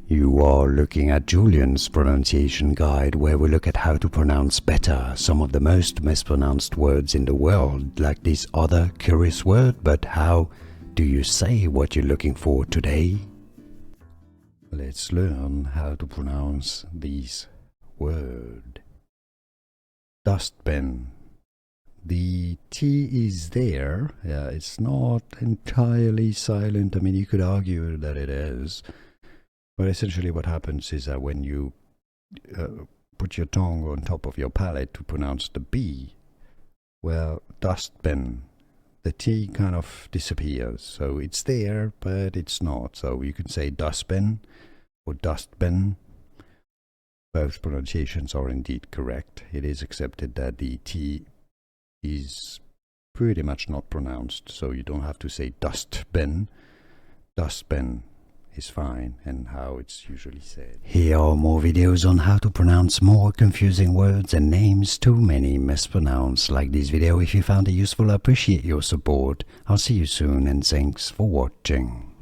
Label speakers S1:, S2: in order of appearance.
S1: You are looking at Julian's pronunciation guide, where we look at how to pronounce better some of the most mispronounced words in the world, like this other curious word. But how do you say what you're looking for today? Let's learn how to pronounce this word. Dustbin. The T is there. Yeah, it's not entirely silent. I mean, you could argue that it is. But essentially what happens is that when you put your tongue on top of your palate to pronounce the B, well, dustbin, the T kind of disappears. So it's there, but it's not. So you can say dustbin or dustbin. Both pronunciations are indeed correct. It is accepted that the T is pretty much not pronounced, so you don't have to say dustbin. Dustbin is fine, and how it's usually said. Here are more videos on how to pronounce more confusing words and names too many mispronounced. Like this video if you found it useful. I appreciate your support. I'll see you soon, and thanks for watching.